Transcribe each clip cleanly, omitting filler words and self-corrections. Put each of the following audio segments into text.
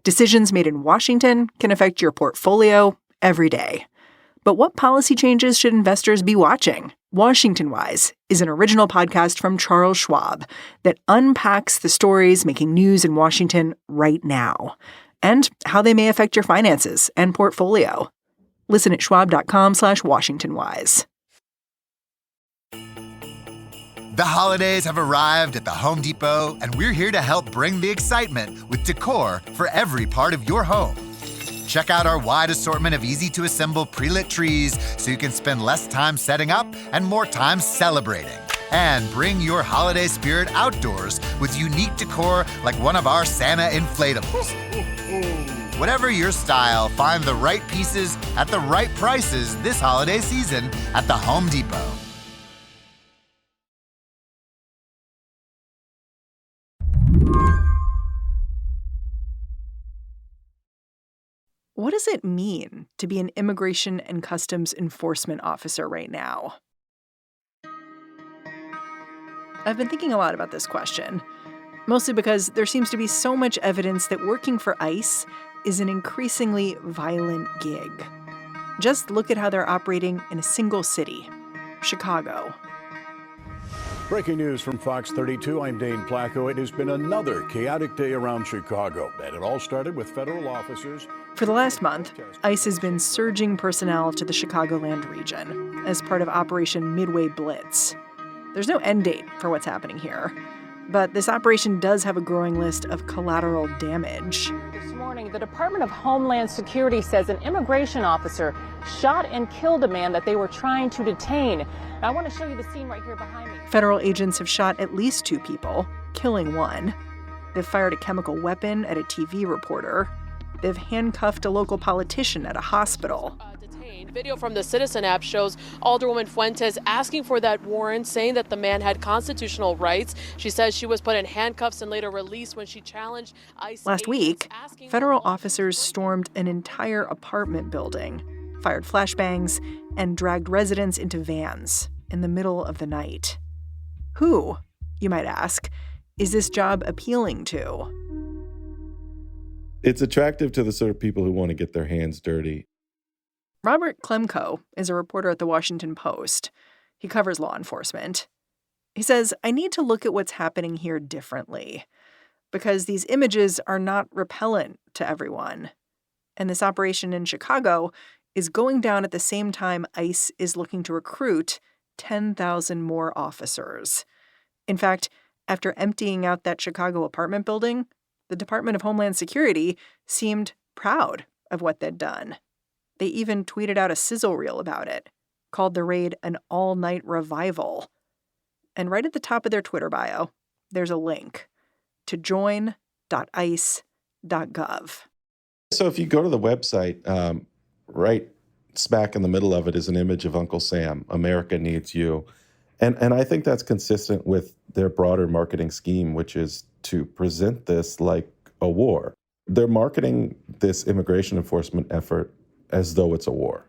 Decisions made in Washington can affect your portfolio every day. But what policy changes should investors be watching? Washington Wise is an original podcast from Charles Schwab that unpacks the stories making news in Washington right now and how they may affect your finances and portfolio. Listen at schwab.com/WashingtonWise. The holidays have arrived at the Home Depot, and we're here to help bring the excitement with decor for every part of your home. Check out our wide assortment of easy-to-assemble pre-lit trees so you can spend less time setting up and more time celebrating. And bring your holiday spirit outdoors with unique decor like one of our Santa inflatables. Whatever your style, find the right pieces at the right prices this holiday season at the Home Depot. What does it mean to be an immigration and customs enforcement officer right now? I've been thinking a lot about this question, mostly because there seems to be so much evidence that working for ICE is an increasingly violent gig. Just look at how they're operating in a single city, Chicago. Breaking news from Fox 32, I'm Dane Placco. It has been another chaotic day around Chicago, and it all started with federal officers. For the last month, ICE has been surging personnel to the Chicagoland region as part of Operation Midway Blitz. There's no end date for what's happening here, but this operation does have a growing list of collateral damage. This morning, the Department of Homeland Security says an immigration officer shot and killed a man that they were trying to detain. I want to show you the scene right here behind me. Federal agents have shot at least 2 people, killing 1. They've fired a chemical weapon at a TV reporter. They've handcuffed a local politician at a hospital. Video from the Citizen app shows Alderwoman Fuentes asking for that warrant, saying that the man had constitutional rights. She says she was put in handcuffs and later released when she challenged ICE. Last week, federal officers stormed an entire apartment building, fired flashbangs, and dragged residents into vans in the middle of the night. Who, you might ask, is this job appealing to? It's attractive to the sort of people who want to get their hands dirty. Robert Klemko is a reporter at the Washington Post. He covers law enforcement. He says, I need to look at what's happening here differently because these images are not repellent to everyone. And this operation in Chicago is going down at the same time ICE is looking to recruit 10,000 more officers. In fact, after emptying out that Chicago apartment building, the Department of Homeland Security seemed proud of what they'd done. They even tweeted out a sizzle reel about it, called the raid an all-night revival. And right at the top of their Twitter bio, there's a link to join.ice.gov. So if you go to the website, right smack in the middle of it is an image of Uncle Sam, America Needs You. And I think that's consistent with their broader marketing scheme, which is to present this like a war. They're marketing this immigration enforcement effort as though it's a war.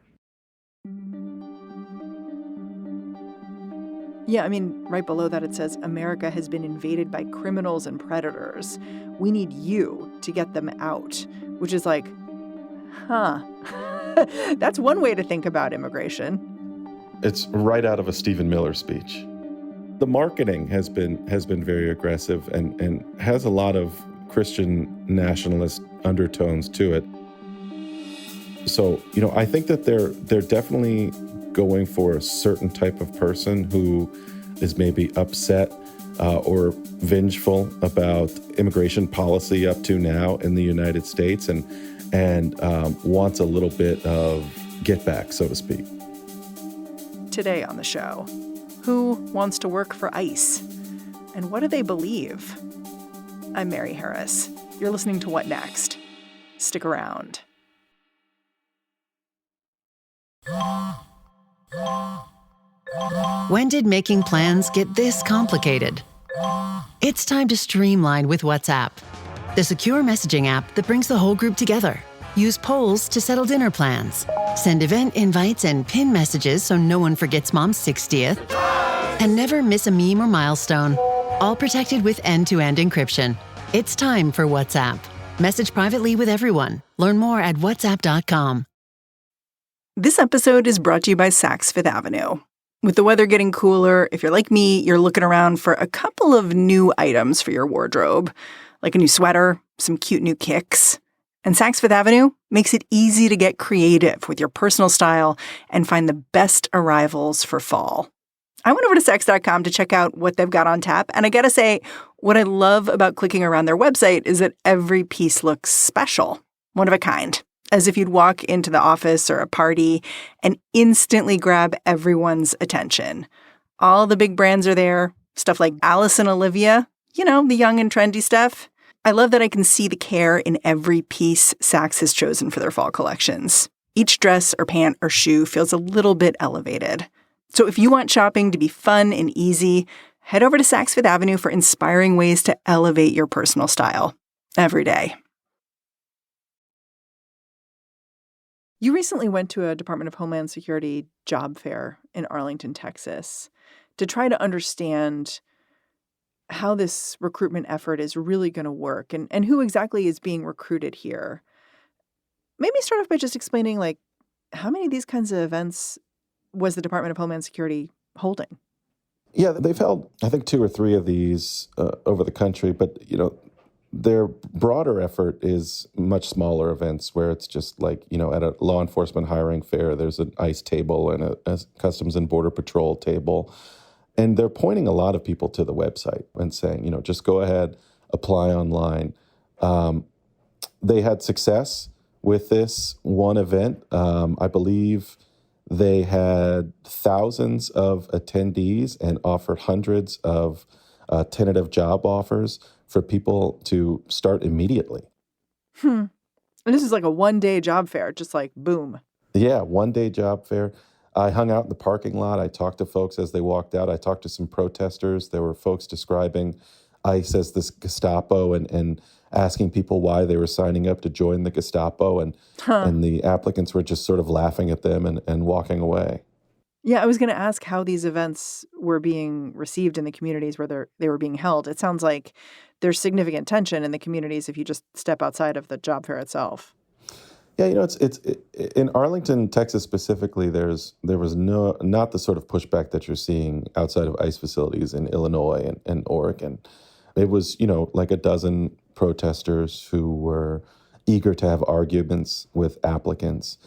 Yeah, I mean, right below that it says, America has been invaded by criminals and predators. We need you to get them out, which is like, huh. That's one way to think about immigration. It's right out of a Stephen Miller speech. The marketing has been very aggressive and has a lot of Christian nationalist undertones to it. So, I think that they're definitely going for a certain type of person who is maybe upset or vengeful about immigration policy up to now in the United States and wants a little bit of get back, so to speak. Today on the show, who wants to work for ICE? And what do they believe? I'm Mary Harris. You're listening to What Next? Stick around. When did making plans get this complicated? It's time to streamline with WhatsApp, the secure messaging app that brings the whole group together. Use polls to settle dinner plans. Send event invites and pin messages so no one forgets Mom's 60th. And never miss a meme or milestone. All protected with end-to-end encryption. It's time for WhatsApp. Message privately with everyone. Learn more at whatsapp.com. This episode is brought to you by Saks Fifth Avenue. With the weather getting cooler, if you're like me, you're looking around for a couple of new items for your wardrobe, like a new sweater, some cute new kicks. And Saks Fifth Avenue makes it easy to get creative with your personal style and find the best arrivals for fall. I went over to Saks.com to check out what they've got on tap, and I gotta say, what I love about clicking around their website is that every piece looks special, one of a kind, as if you'd walk into the office or a party and instantly grab everyone's attention. All the big brands are there, stuff like Alice and Olivia, you know, the young and trendy stuff. I love that I can see the care in every piece Saks has chosen for their fall collections. Each dress or pant or shoe feels a little bit elevated. So if you want shopping to be fun and easy, head over to Saks Fifth Avenue for inspiring ways to elevate your personal style every day. You recently went to a Department of Homeland Security job fair in Arlington, Texas, to try to understand how this recruitment effort is really going to work and who exactly is being recruited here. Maybe start off by just explaining, like, how many of these kinds of events was the Department of Homeland Security holding? Yeah, they've held, I think, 2 or 3 of these over the country, but, you know, their broader effort is much smaller events where it's just like, you know, at a law enforcement hiring fair, there's an ICE table and a Customs and Border Patrol table. And they're pointing a lot of people to the website and saying, you know, just go ahead, apply online. They had success with this one event. I believe they had thousands of attendees and offered hundreds of tentative job offers for people to start immediately. And this is like a one-day job fair, just like boom. Yeah, one-day job fair. I hung out in the parking lot. I talked to folks as they walked out. I talked to some protesters. There were folks describing ICE as this Gestapo and asking people why they were signing up to join the Gestapo. And the applicants were just sort of laughing at them and walking away. Yeah, I was going to ask how these events were being received in the communities where they were being held. It sounds like there's significant tension in the communities if you just step outside of the job fair itself. Yeah, you know, it's in Arlington, Texas specifically. There was not the sort of pushback that you're seeing outside of ICE facilities in Illinois and Oregon. It was, you know, like a dozen protesters who were eager to have arguments with applicants.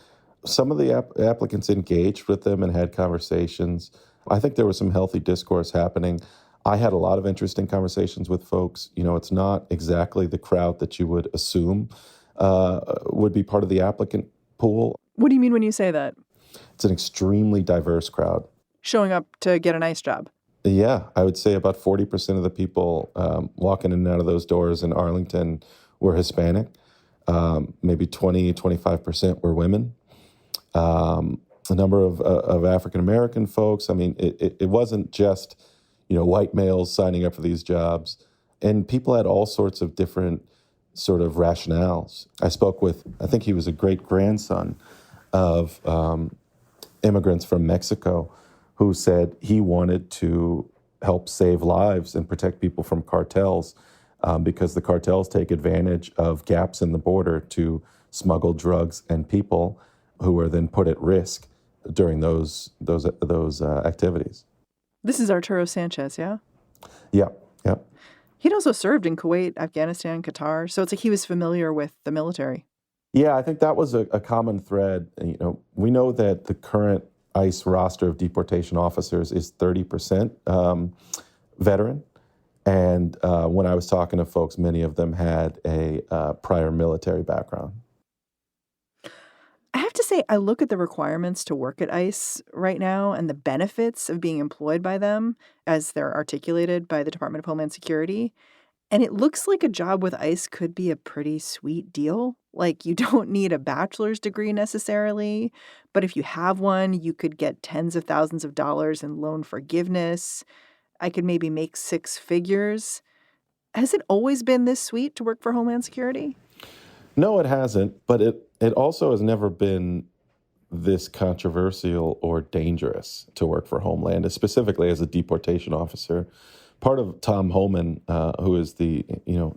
Some of the applicants engaged with them and had conversations. I think there was some healthy discourse happening. I had a lot of interesting conversations with folks. You know, it's not exactly the crowd that you would assume would be part of the applicant pool. What do you mean when you say that? It's an extremely diverse crowd. Showing up to get a nice job. Yeah, I would say about 40% of the people walking in and out of those doors in Arlington were Hispanic. Maybe 25% were women. A number of African-American folks. I mean, it wasn't just, you know, white males signing up for these jobs. And people had all sorts of different sort of rationales. I spoke with, I think he was a great-grandson of immigrants from Mexico who said he wanted to help save lives and protect people from cartels because the cartels take advantage of gaps in the border to smuggle drugs and people who are then put at risk during those activities. This is Arturo Sanchez, yeah? Yeah. He'd also served in Kuwait, Afghanistan, Qatar, so it's like he was familiar with the military. Yeah, I think that was a common thread. You know, we know that the current ICE roster of deportation officers is 30% veteran. And when I was talking to folks, many of them had a prior military background. I have to say, I look at the requirements to work at ICE right now and the benefits of being employed by them as they're articulated by the Department of Homeland Security. And it looks like a job with ICE could be a pretty sweet deal. Like, you don't need a bachelor's degree necessarily, but if you have one, you could get tens of thousands of dollars in loan forgiveness. I could maybe make 6 figures. Has it always been this sweet to work for Homeland Security? No, it hasn't, but it also has never been this controversial or dangerous to work for Homeland, specifically as a deportation officer, part of Tom Homan, who is the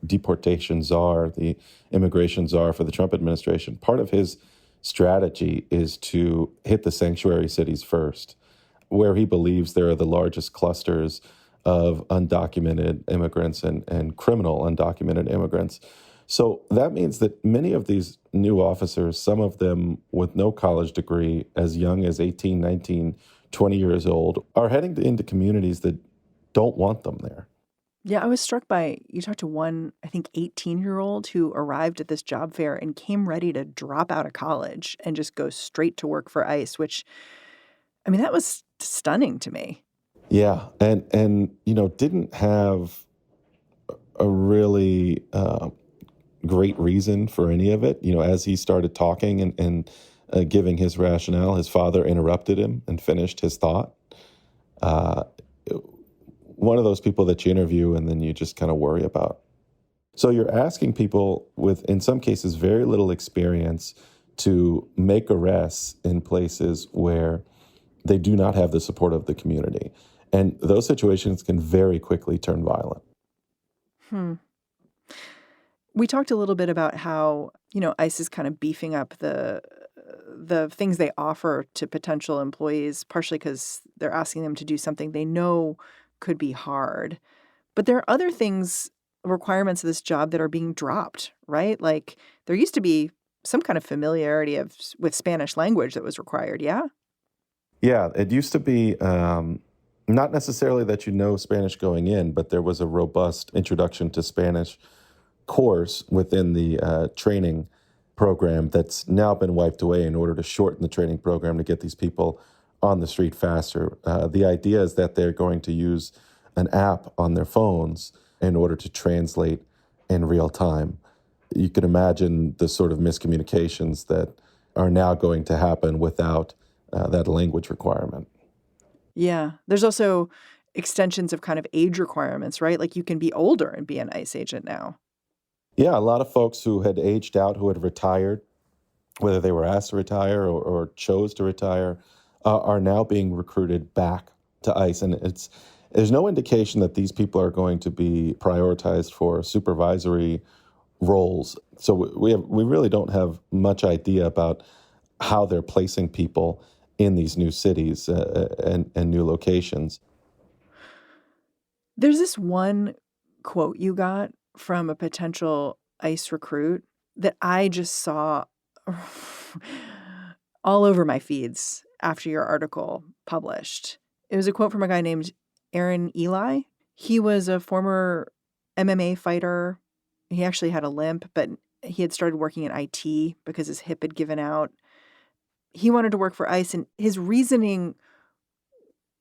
deportation czar, the immigration czar for the Trump administration, part of his strategy is to hit the sanctuary cities first, where he believes there are the largest clusters of undocumented immigrants and criminal undocumented immigrants. So that means that many of these new officers, some of them with no college degree, as young as 18, 19, 20 years old, are heading into communities that don't want them there. Yeah, I was struck by, you talked to one, I think, 18-year-old who arrived at this job fair and came ready to drop out of college and just go straight to work for ICE, which, I mean, that was stunning to me. Yeah, and didn't have a really great reason for any of it. As he started talking and giving his rationale, his father interrupted him and finished his thought. One of those people that you interview and then you just kind of worry about. So you're asking people with, in some cases, very little experience to make arrests in places where they do not have the support of the community. And those situations can very quickly turn violent. We talked a little bit about how, ICE is kind of beefing up the things they offer to potential employees, partially because they're asking them to do something they know could be hard. But there are other things, requirements of this job that are being dropped, right? Like there used to be some kind of familiarity with Spanish language that was required, yeah? Yeah, it used to be not necessarily that you know Spanish going in, but there was a robust introduction to Spanish course within the training program that's now been wiped away in order to shorten the training program to get these people on the street faster. The idea is that they're going to use an app on their phones in order to translate in real time. You can imagine the sort of miscommunications that are now going to happen without that language requirement. Yeah. There's also extensions of kind of age requirements, right? Like you can be older and be an ICE agent now. Yeah, a lot of folks who had aged out, who had retired, whether they were asked to retire or chose to retire, are now being recruited back to ICE. And there's no indication that these people are going to be prioritized for supervisory roles. So we really don't have much idea about how they're placing people in these new cities and new locations. There's this one quote you got from a potential ICE recruit that I just saw all over my feeds after your article published. It was a quote from a guy named Aaron Eli. He was a former MMA fighter. He actually had a limp, but he had started working in IT because his hip had given out. He wanted to work for ICE, and his reasoning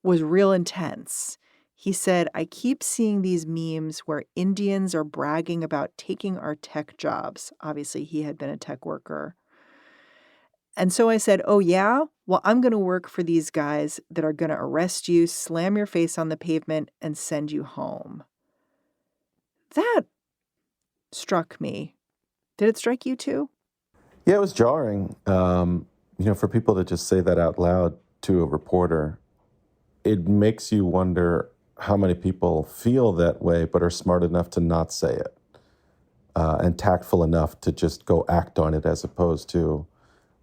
was real intense. He said, I keep seeing these memes where Indians are bragging about taking our tech jobs. Obviously, he had been a tech worker. And so I said, oh, yeah? Well, I'm going to work for these guys that are going to arrest you, slam your face on the pavement, and send you home. That struck me. Did it strike you too? Yeah, it was jarring. For people to just say that out loud to a reporter, it makes you wonder how many people feel that way but are smart enough to not say it and tactful enough to just go act on it as opposed to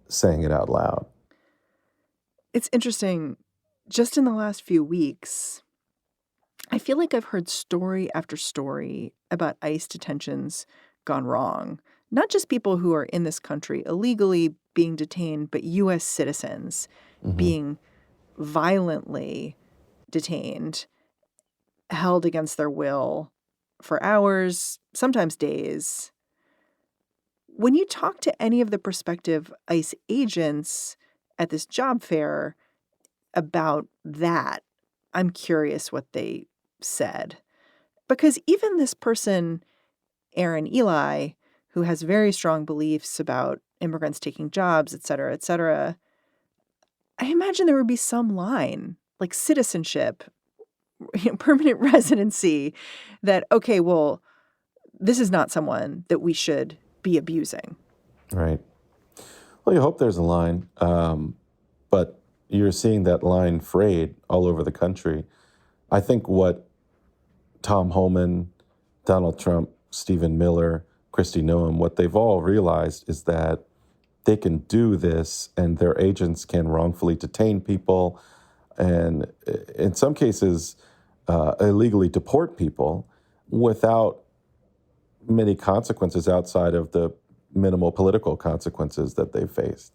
saying it out loud. It's interesting. Just in the last few weeks, I feel like I've heard story after story about ICE detentions gone wrong. Not just people who are in this country illegally being detained, but U.S. citizens being violently detained, held against their will for hours, sometimes days. When you talk to any of the prospective ICE agents at this job fair about that, I'm curious what they said. Because even this person, Aaron Eli, who has very strong beliefs about immigrants taking jobs, et cetera, I imagine there would be some line, like citizenship, permanent residency, that, okay, well, this is not someone that we should be abusing. Right. Well, you hope there's a line, but you're seeing that line frayed all over the country. I think what Tom Homan, Donald Trump, Stephen Miller, Kristi Noem, what they've all realized is that they can do this and their agents can wrongfully detain people and in some cases illegally deport people without many consequences outside of the minimal political consequences that they've faced.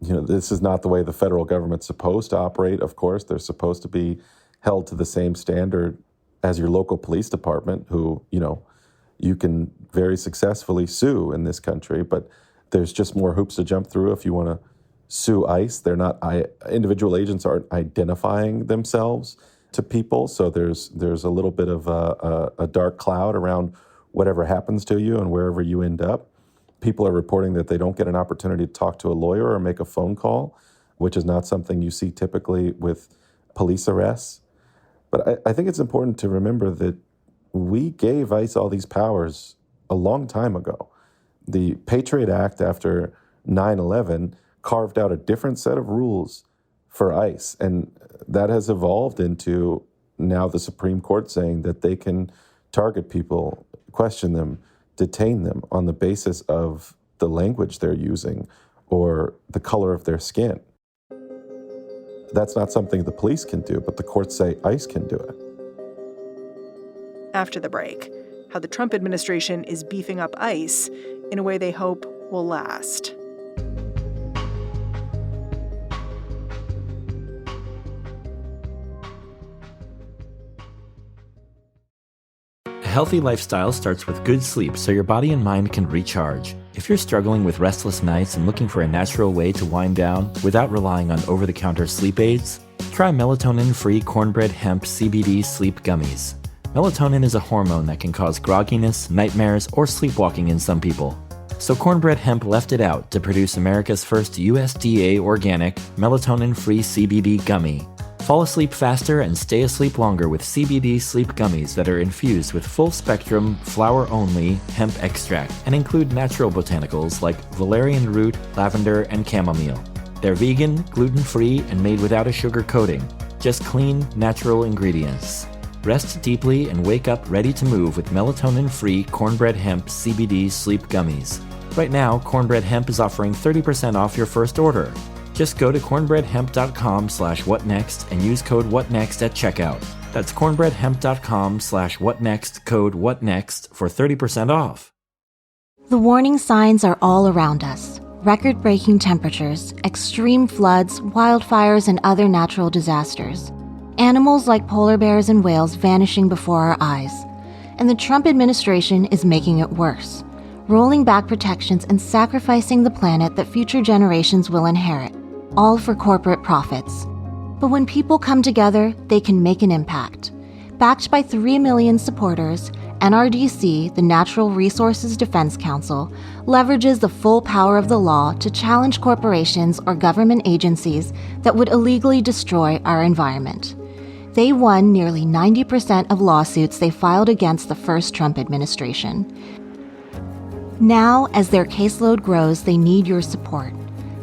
This is not the way the federal government's supposed to operate, of course. They're supposed to be held to the same standard as your local police department, who, you can very successfully sue in this country, but there's just more hoops to jump through if you want to sue ICE. They're not, individual agents aren't identifying themselves to people, so there's a little bit of a dark cloud around whatever happens to you and wherever you end up. People are reporting that they don't get an opportunity to talk to a lawyer or make a phone call, which is not something you see typically with police arrests. But I think it's important to remember that we gave ICE all these powers a long time ago. The Patriot Act after 9/11 carved out a different set of rules for ICE, and that has evolved into now the Supreme Court saying that they can target people, question them, detain them on the basis of the language they're using or the color of their skin. That's not something the police can do, but the courts say ICE can do it. After the break, how the Trump administration is beefing up ICE in a way they hope will last. A healthy lifestyle starts with good sleep so your body and mind can recharge. If you're struggling with restless nights and looking for a natural way to wind down without relying on over-the-counter sleep aids, try melatonin-free cornbread hemp CBD sleep gummies. Melatonin is a hormone that can cause grogginess, nightmares, or sleepwalking in some people. So cornbread hemp left it out to produce America's first USDA organic, melatonin-free CBD gummy. Fall asleep faster and stay asleep longer with CBD sleep gummies that are infused with full-spectrum, flower-only hemp extract and include natural botanicals like valerian root, lavender, and chamomile. They're vegan, gluten-free, and made without a sugar coating. Just clean, natural ingredients. Rest deeply and wake up ready to move with melatonin-free cornbread hemp CBD sleep gummies. Right now, Cornbread Hemp is offering 30% off your first order. Just go to cornbreadhemp.com/whatnext and use code WhatNext at checkout. That's cornbreadhemp.com/whatnext, code WhatNext for 30% off. The warning signs are all around us. Record-breaking temperatures, extreme floods, wildfires, and other natural disasters. Animals like polar bears and whales vanishing before our eyes. And the Trump administration is making it worse, rolling back protections and sacrificing the planet that future generations will inherit, all for corporate profits. But when people come together, they can make an impact. Backed by 3 million supporters, NRDC, the Natural Resources Defense Council, leverages the full power of the law to challenge corporations or government agencies that would illegally destroy our environment. They won nearly 90% of lawsuits they filed against the first Trump administration. Now, as their caseload grows, they need your support.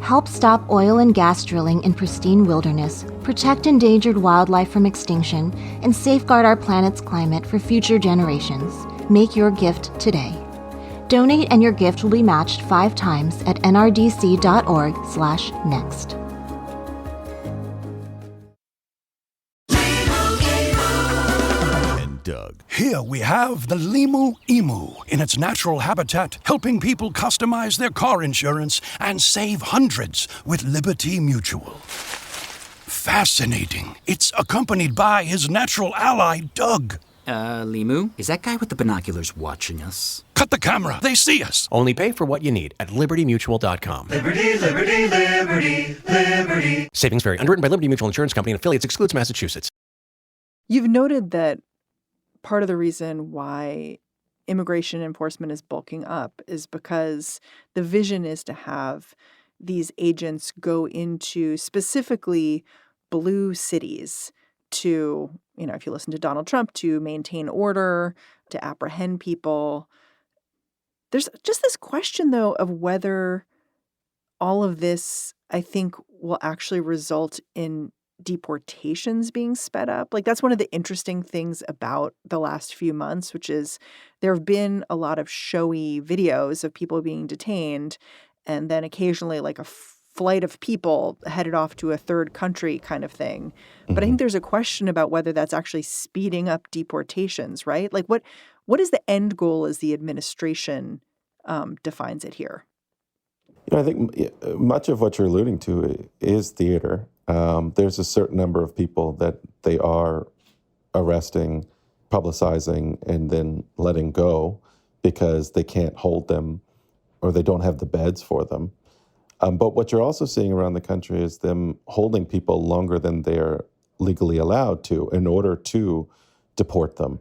Help stop oil and gas drilling in pristine wilderness, protect endangered wildlife from extinction, and safeguard our planet's climate for future generations. Make your gift today. Donate and your gift will be matched 5 times at nrdc.org/next. Doug. Here we have the Limu Emu in its natural habitat, helping people customize their car insurance and save hundreds with Liberty Mutual. Fascinating. It's accompanied by his natural ally, Doug. Limu? Is that guy with the binoculars watching us? Cut the camera. They see us. Only pay for what you need at libertymutual.com. Liberty, liberty, liberty, liberty. Savings vary. Underwritten by Liberty Mutual Insurance Company and affiliates. Excludes Massachusetts. You've noted that part of the reason why immigration enforcement is bulking up is because the vision is to have these agents go into specifically blue cities to, if you listen to Donald Trump, to maintain order, to apprehend people. There's just this question, though, of whether all of this, I think, will actually result in deportations being sped up. Like, that's one of the interesting things about the last few months, which is there have been a lot of showy videos of people being detained, and then occasionally like a flight of people headed off to a third country kind of thing. But I think there's a question about whether that's actually speeding up deportations, right? Like, what is the end goal as the administration defines it here? I think much of what you're alluding to is theater. There's a certain number of people that they are arresting, publicizing, and then letting go because they can't hold them or they don't have the beds for them. But what you're also seeing around the country is them holding people longer than they're legally allowed to in order to deport them.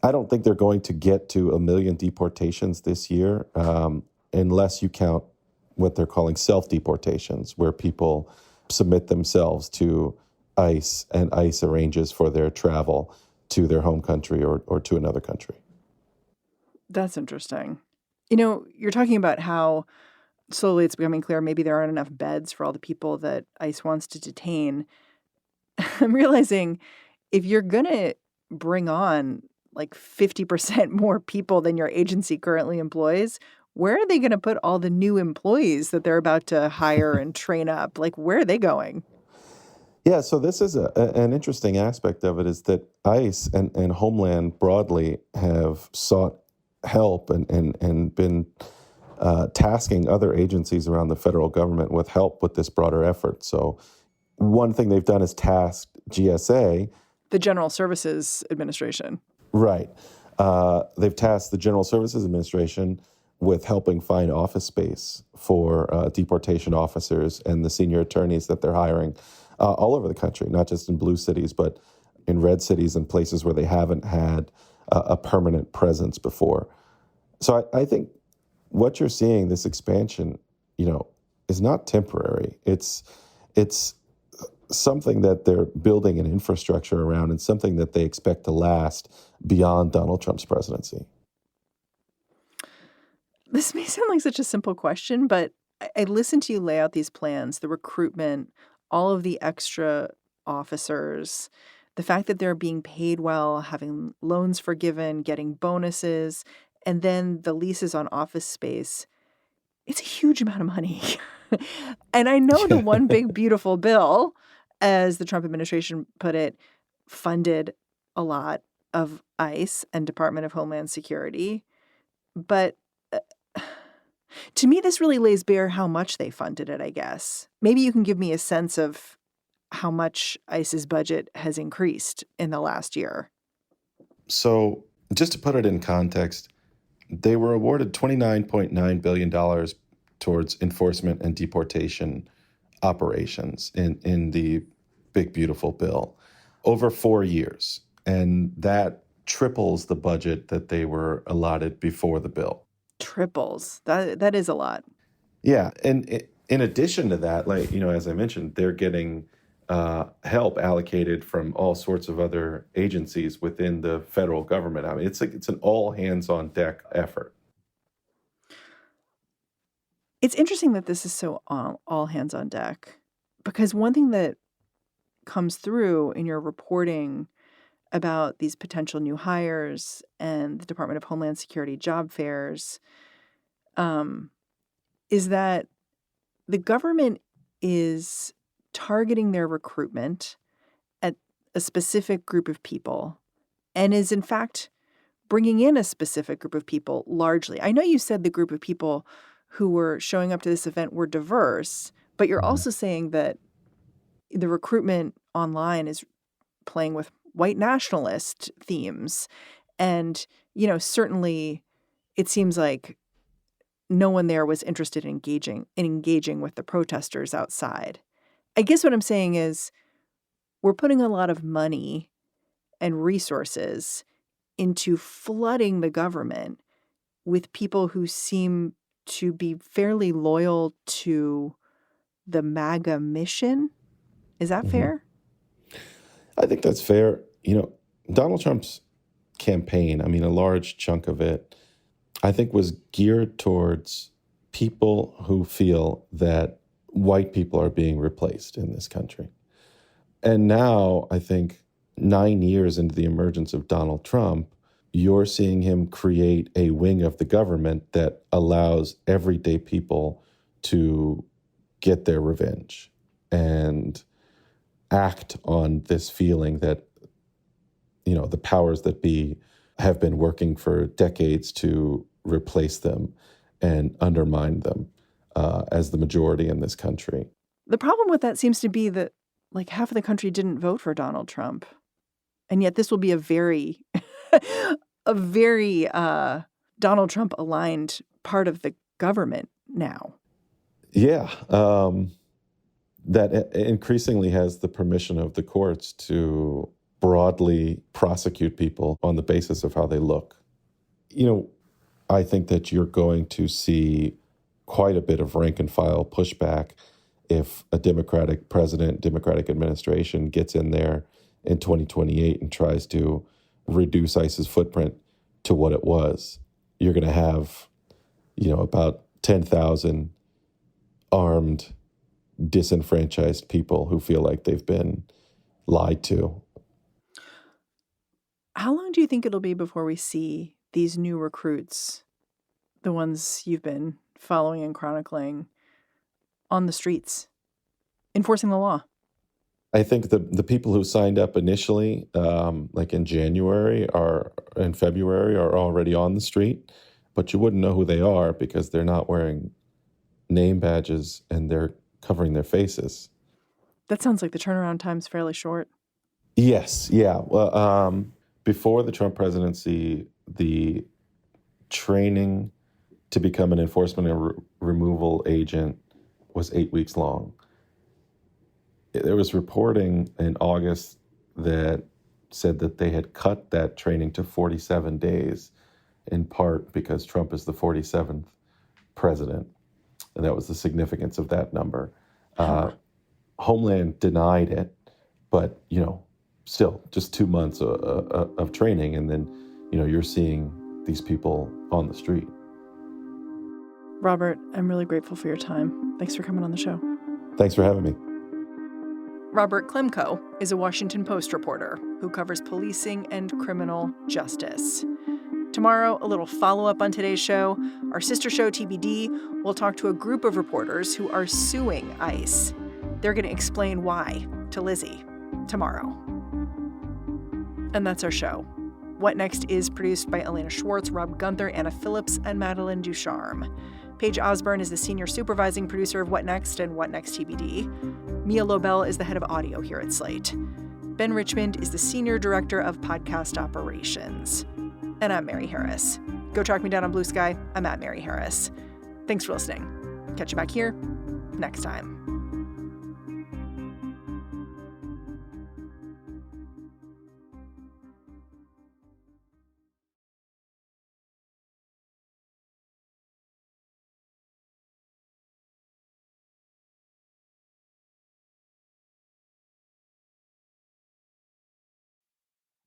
I don't think they're going to get to 1 million deportations this year unless you count what they're calling self-deportations, where people submit themselves to ICE and ICE arranges for their travel to their home country or to another country. That's interesting. You're talking about how slowly it's becoming clear maybe there aren't enough beds for all the people that ICE wants to detain. I'm realizing if you're going to bring on like 50% more people than your agency currently employs, where are they going to put all the new employees that they're about to hire and train up? Like, where are they going? Yeah, so this is an interesting aspect of it is that ICE and Homeland broadly have sought help and been tasking other agencies around the federal government with help with this broader effort. So one thing they've done is tasked GSA. The General Services Administration. Right. They've tasked the General Services Administration with helping find office space for deportation officers and the senior attorneys that they're hiring all over the country, not just in blue cities, but in red cities and places where they haven't had a permanent presence before. So I think what you're seeing, this expansion, is not temporary. It's something that they're building an infrastructure around and something that they expect to last beyond Donald Trump's presidency. This may sound like such a simple question, but I listened to you lay out these plans, the recruitment, all of the extra officers, the fact that they're being paid well, having loans forgiven, getting bonuses, and then the leases on office space. It's a huge amount of money. And I know the one big beautiful bill, as the Trump administration put it, funded a lot of ICE and Department of Homeland Security. But to me, this really lays bare how much they funded it, I guess. Maybe you can give me a sense of how much ICE's budget has increased in the last year. So just to put it in context, they were awarded $29.9 billion towards enforcement and deportation operations in the big, beautiful bill over 4 years. And that triples the budget that they were allotted before the bill. Triples. That is a lot. Yeah. And in addition to that, as I mentioned, they're getting help allocated from all sorts of other agencies within the federal government. I mean, it's an all hands on deck effort. It's interesting that this is so all hands on deck, because one thing that comes through in your reporting about these potential new hires and the Department of Homeland Security job fairs is that the government is targeting their recruitment at a specific group of people and is, in fact, bringing in a specific group of people largely. I know you said the group of people who were showing up to this event were diverse, but you're also saying that the recruitment online is playing with white nationalist themes. And, certainly it seems like no one there was interested in engaging with the protesters outside. I guess what I'm saying is we're putting a lot of money and resources into flooding the government with people who seem to be fairly loyal to the MAGA mission. Is that fair? I think that's fair. Donald Trump's campaign, a large chunk of it, I think was geared towards people who feel that white people are being replaced in this country. And now, I think 9 years into the emergence of Donald Trump, you're seeing him create a wing of the government that allows everyday people to get their revenge and act on this feeling that, the powers that be have been working for decades to replace them and undermine them as the majority in this country. The problem with that seems to be that half of the country didn't vote for Donald Trump. And yet this will be a very Donald Trump aligned part of the government now. Yeah. That increasingly has the permission of the courts to broadly prosecute people on the basis of how they look. I think that you're going to see quite a bit of rank and file pushback if a Democratic president, Democratic administration gets in there in 2028 and tries to reduce ICE's footprint to what it was. You're going to have, about 10,000 armed, disenfranchised people who feel like they've been lied to. How long do you think it'll be before we see these new recruits, the ones you've been following and chronicling, on the streets, enforcing the law? I think the people who signed up initially, in January or in February, are already on the street, but you wouldn't know who they are because they're not wearing name badges and they're covering their faces. That sounds like the turnaround time's fairly short. Yes, yeah. Well, before the Trump presidency, the training to become an enforcement and removal agent was 8 weeks long. There was reporting in August that said that they had cut that training to 47 days, in part because Trump is the 47th president. And that was the significance of that number. Homeland denied it, but, still just 2 months of training. And then, you're seeing these people on the street. Robert, I'm really grateful for your time. Thanks for coming on the show. Thanks for having me. Robert Klemko is a Washington Post reporter who covers policing and criminal justice. Tomorrow, a little follow-up on today's show. Our sister show, TBD, will talk to a group of reporters who are suing ICE. They're going to explain why to Lizzie tomorrow. And that's our show. What Next is produced by Elena Schwartz, Rob Gunther, Anna Phillips, and Madeline Ducharme. Paige Osburn is the senior supervising producer of What Next and What Next TBD. Mia Lobel is the head of audio here at Slate. Ben Richmond is the senior director of podcast operations. And I'm Mary Harris. Go track me down on Blue Sky. I'm at Mary Harris. Thanks for listening. Catch you back here next time.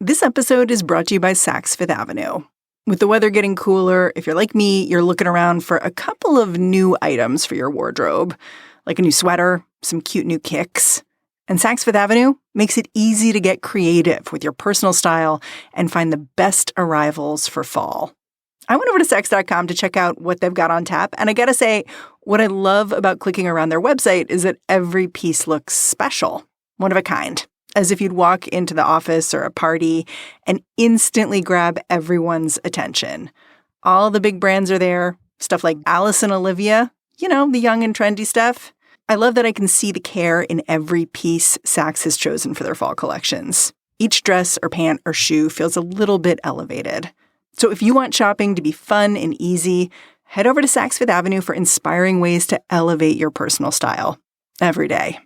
This episode is brought to you by Saks Fifth Avenue. With the weather getting cooler, if you're like me, you're looking around for a couple of new items for your wardrobe, like a new sweater, some cute new kicks. And Saks Fifth Avenue makes it easy to get creative with your personal style and find the best arrivals for fall. I went over to Saks.com to check out what they've got on tap, and I gotta say, what I love about clicking around their website is that every piece looks special, one of a kind. As if you'd walk into the office or a party and instantly grab everyone's attention. All the big brands are there, stuff like Alice and Olivia, the young and trendy stuff. I love that I can see the care in every piece Saks has chosen for their fall collections. Each dress or pant or shoe feels a little bit elevated. So if you want shopping to be fun and easy, head over to Saks Fifth Avenue for inspiring ways to elevate your personal style every day.